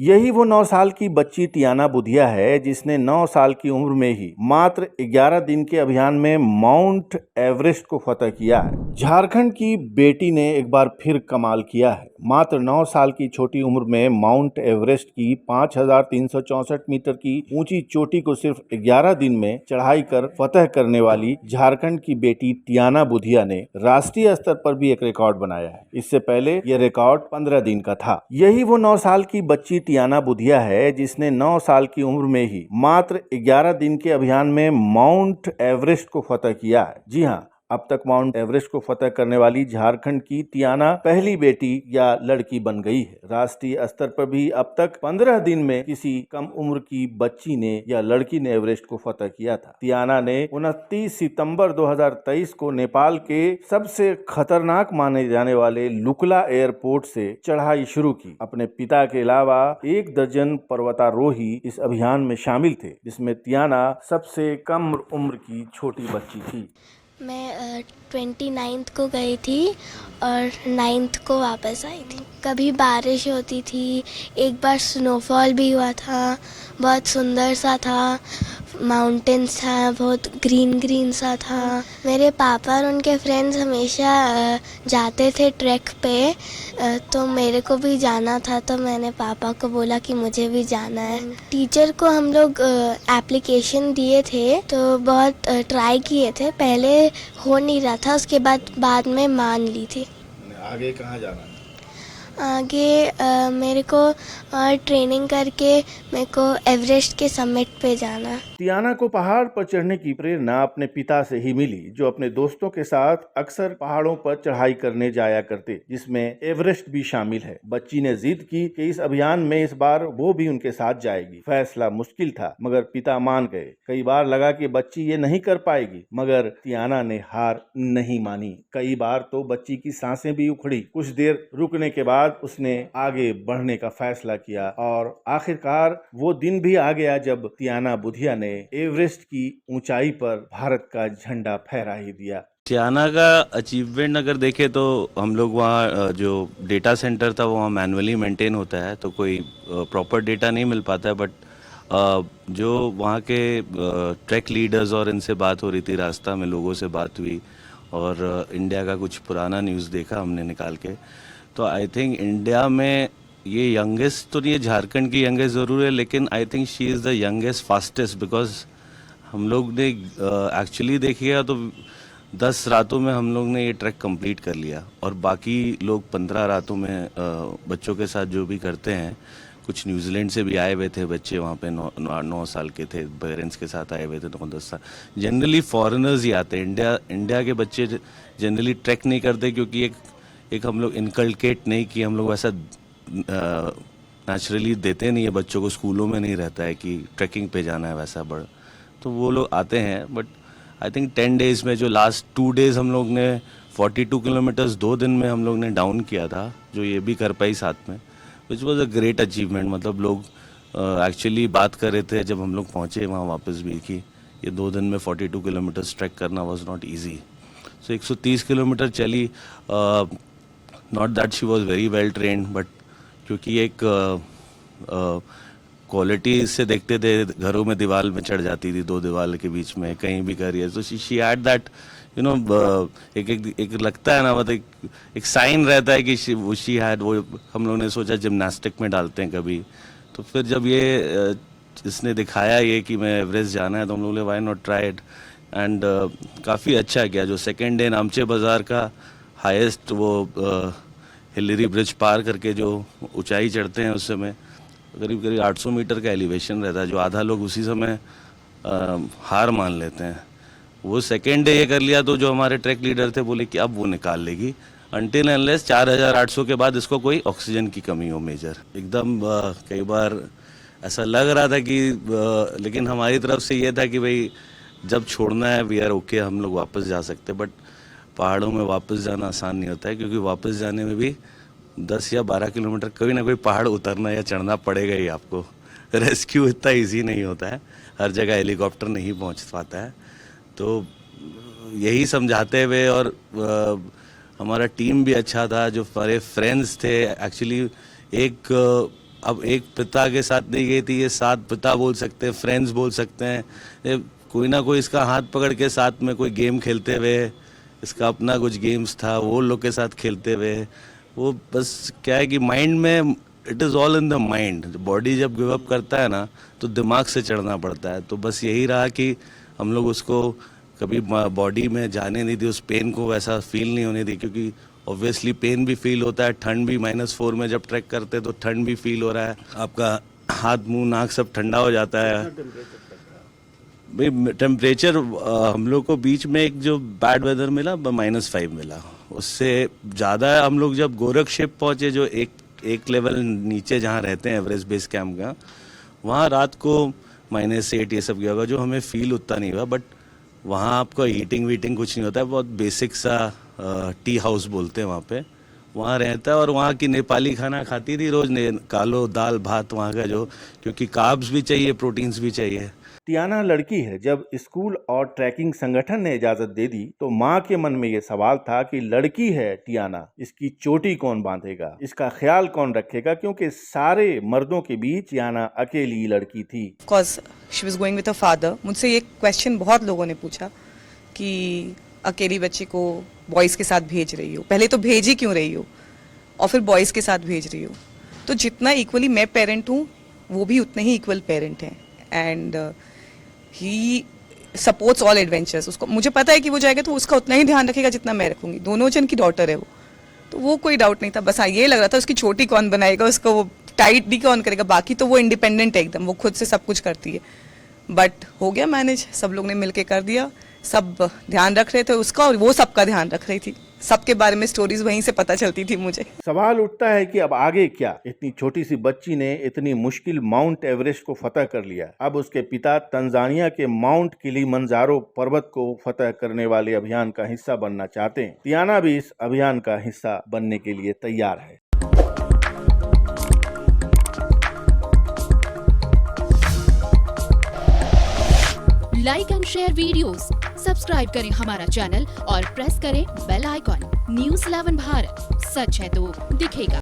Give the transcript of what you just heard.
यही वो 9 साल की बच्ची टियाना बुधिया है जिसने 9 साल की उम्र में ही मात्र 11 दिन के अभियान में माउंट एवरेस्ट को फतह किया है। झारखंड की बेटी ने एक बार फिर कमाल किया है। मात्र 9 साल की छोटी उम्र में माउंट एवरेस्ट की 5,364 मीटर की ऊंची चोटी को सिर्फ 11 दिन में चढ़ाई कर फतह करने वाली झारखंड की बेटी टियाना बुधिया ने राष्ट्रीय स्तर पर भी एक रिकॉर्ड बनाया है। इससे पहले यह रिकॉर्ड 15 दिन का था। यही वो 9 साल की बच्ची टियाना बुधिया है जिसने 9 साल की उम्र में ही मात्र 11 दिन के अभियान में माउंट एवरेस्ट को फतह किया है। जी हाँ, अब तक माउंट एवरेस्ट को फतह करने वाली झारखंड की टियाना पहली बेटी या लड़की बन गई है। राष्ट्रीय स्तर पर भी अब तक 15 दिन में किसी कम उम्र की बच्ची ने या लड़की ने एवरेस्ट को फतह किया था। टियाना ने 29 सितंबर 2023 को नेपाल के सबसे खतरनाक माने जाने वाले लुकला एयरपोर्ट से चढ़ाई शुरू की। अपने पिता के अलावा 1 दर्जन पर्वतारोही इस अभियान में शामिल थे, जिसमें टियाना सबसे कम उम्र की छोटी बच्ची थी। मैं 29th को गई थी और 9th को वापस आई थी। कभी बारिश होती थी, एक बार स्नोफॉल भी हुआ था, बहुत सुंदर सा था, माउंटेन्स था, बहुत ग्रीन ग्रीन सा था। मेरे पापा और उनके फ्रेंड्स हमेशा जाते थे ट्रैक पे, तो मेरे को भी जाना था, तो मैंने पापा को बोला कि मुझे भी जाना है। टीचर को हम लोग एप्लीकेशन दिए थे, तो बहुत ट्राई किए थे, पहले हो नहीं रहा था, उसके बाद में मान ली थी। आगे कहाँ जाना है? आगे मेरे को ट्रेनिंग करके मेरे को एवरेस्ट के समिट पे जाना है। टियाना को पहाड़ पर चढ़ने की प्रेरणा अपने पिता से ही मिली, जो अपने दोस्तों के साथ अक्सर पहाड़ों पर चढ़ाई करने जाया करते, जिसमें एवरेस्ट भी शामिल है। बच्ची ने जिद की कि इस अभियान में इस बार वो भी उनके साथ जाएगी। फैसला मुश्किल था, मगर पिता मान गए। कई बार लगा कि बच्ची ये नहीं कर पाएगी, मगर टियाना ने हार नहीं मानी। कई बार तो बच्ची की सांसें भी उखड़ी। कुछ देर रुकने के बाद उसने आगे बढ़ने का फैसला किया और आखिरकार वो दिन भी आ गया जब टियाना बुधिया ने एवरेस्ट की ऊंचाई पर भारत का झंडा फहरा ही दिया। टियाना का अचीवमेंट अगर देखें तो हम लोग वहाँ जो डेटा सेंटर था वहाँ मैनुअली मेंटेन होता है, तो कोई प्रॉपर डेटा नहीं मिल पाता है। बट जो वहाँ के ट्रैक लीडर्स और इनसे बात हो रही थी, रास्ता में लोगों से बात हुई और इंडिया का कुछ पुराना न्यूज़ देखा हमने निकाल के, तो आई थिंक इंडिया में ये यंगेस्ट तो नहीं है, झारखंड की यंगेस्ट ज़रूर है, लेकिन I think she is the youngest fastest. Because हम लोग ने एक्चुअली देखिएगा तो 10 रातों में हम लोग ने ये ट्रैक कंप्लीट कर लिया और बाकी लोग 15 रातों में बच्चों के साथ जो भी करते हैं। कुछ न्यूजीलैंड से भी आए हुए थे बच्चे, वहाँ पे 9 साल के थे, पेरेंट्स के साथ आए हुए थे 9-10 साल। जनरली फॉरेनर्स ही आते हैं, इंडिया के बच्चे जनरली ट्रैक नहीं करते, क्योंकि एक हम लोग इनकलकेट नहीं कि हम लोग वैसा नेचुरली देते नहीं है बच्चों को, स्कूलों में नहीं रहता है कि ट्रैकिंग पे जाना है वैसा बड़ा, तो वो लोग आते हैं। बट आई थिंक 10 डेज़ में जो लास्ट 2 डेज़ हम लोग ने 42 किलोमीटर्स 2 दिन में हम लोग ने डाउन किया था, जो ये भी कर पाई साथ में, which was a great achievement. मतलब लोग एक्चुअली बात कर रहे थे जब हम लोग पहुँचे वहाँ वापस भी कि ये 2 दिन में 42 किलोमीटर्स ट्रैक करना was not easy. So 130 kilometre चली। Not that she was very well trained, but क्योंकि एक क्वालिटी इससे देखते थे, घरों में दीवार में चढ़ जाती थी, 2 दीवार के बीच में कहीं भी कर रही है, तो she had that you know, एक लगता है ना, मतलब एक साइन रहता है कि शी हैड। वो हम लोगों ने सोचा जिम्नास्टिक में डालते हैं कभी, तो फिर जब ये इसने दिखाया ये कि मैं एवरेस्ट जाना है, तो हम लोग ने why not try it, and काफ़ी अच्छा किया। जो सेकेंड डे नामचे बाज़ार का हाईएस्ट वो हिलरी ब्रिज पार करके जो ऊंचाई चढ़ते हैं, उस समय करीब करीब 800 मीटर का एलिवेशन रहता है, जो आधा लोग उसी समय हार मान लेते हैं। वो सेकेंड डे ये कर लिया, तो जो हमारे ट्रैक लीडर थे बोले कि अब वो निकाल लेगी अनटिल अनलेस 4800 के बाद इसको कोई ऑक्सीजन की कमी हो मेजर। एकदम कई बार ऐसा लग रहा था कि लेकिन हमारी तरफ से ये था कि भाई जब छोड़ना है वी आर ओके, हम लोग वापस जा सकते। बट पहाड़ों में वापस जाना आसान नहीं होता है, क्योंकि वापस जाने में भी 10 या 12 किलोमीटर कोई ना कोई पहाड़ उतरना या चढ़ना पड़ेगा ही आपको। रेस्क्यू इतना इजी नहीं होता है, हर जगह हेलीकॉप्टर नहीं पहुंच पाता है। तो यही समझाते हुए, और हमारा टीम भी अच्छा था, जो हमारे फ्रेंड्स थे एक्चुअली। एक अब एक पिता के साथ नहीं गई थी, ये 7 पिता बोल सकते हैं, फ्रेंड्स बोल सकते हैं, ये कोई ना कोई इसका हाथ पकड़ के साथ में कोई गेम खेलते हुए, इसका अपना कुछ गेम्स था वो लोग के साथ खेलते हुए, वो बस क्या है कि माइंड में it is all in the mind. Body जब गिव अप करता है ना तो दिमाग से चढ़ना पड़ता है। तो बस यही रहा कि हम लोग उसको कभी बॉडी में जाने नहीं दी, उस पेन को वैसा फील नहीं होने दी, क्योंकि ऑब्वियसली पेन भी फील होता है, ठंड भी -4 में जब ट्रैक करते हैं तो ठंड भी फील हो रहा है, आपका हाथ मुंह नाक सब ठंडा हो जाता है। भाई टेम्परेचर हम लोग को बीच में एक जो बैड वेदर मिला -5 मिला, उससे ज़्यादा हम लोग जब गोरखशिप पहुँचे, जो एक लेवल नीचे जहाँ रहते हैं एवरेस्ट बेस कैंप का, वहाँ रात को -8 ये सब गया होगा, जो हमें फील उतना नहीं हुआ। बट वहाँ आपको हीटिंग वीटिंग कुछ नहीं होता है, बहुत बेसिक सा टी हाउस बोलते हैं वहाँ पे, वहाँ रहता है। और वहाँ की नेपाली खाना खाती थी रोज़, कालो दाल भात वहाँ का, जो क्योंकि कार्ब्स भी चाहिए, प्रोटीन्स भी चाहिए। टियाना लड़की है। जब स्कूल और ट्रैकिंग संगठन ने इजाजत दे दी तो माँ के मन में ये सवाल था कि लड़की है टियाना, इसकी चोटी कौन बांधेगा, इसका ख्याल कौन रखेगा, क्योंकि सारे मर्दों के बीच टियाना अकेली लड़की थी। Because she was going with her father. मुझसे ये क्वेश्चन बहुत लोगों ने पूछा कि अकेली बच्ची को बॉयज़ के साथ भेज रही हो, पहले तो भेज ही क्यों रही हो और फिर बॉयज़ के साथ भेज रही हो। तो जितना इक्वली मैं पेरेंट हूँ वो भी उतने ही इक्वल पेरेंट हैं, and he supports all adventures. उसको मुझे पता है कि वो जाएगा तो उसका उतना ही ध्यान रखेगा जितना मैं रखूँगी। दोनों जन की डॉटर है वो, तो वो कोई डाउट नहीं था। बस हाँ ये लग रहा था उसकी छोटी कौन बनाएगा, उसको वो टाइट भी कौन करेगा, बाकी तो वो इंडिपेंडेंट है एकदम, वो खुद से सब कुछ करती है। बट हो गया मैनेज, सब लोग ने मिलके कर दिया, सब ध्यान रख रहे थे उसका और वो सबका ध्यान रख रही थी। सबके बारे में स्टोरीज वहीं से पता चलती थी मुझे। सवाल उठता है कि अब आगे क्या। इतनी छोटी सी बच्ची ने इतनी मुश्किल माउंट एवरेस्ट को फतह कर लिया, अब उसके पिता तंजानिया के माउंट किलिमंजारो पर्वत को फतह करने वाले अभियान का हिस्सा बनना चाहते हैं। टियाना भी इस अभियान का हिस्सा बनने के लिए तैयार है। Like and share videos, subscribe करें हमारा चैनल और प्रेस करें बेल आइकॉन। न्यूज़ 11 भारत, सच है तो दिखेगा।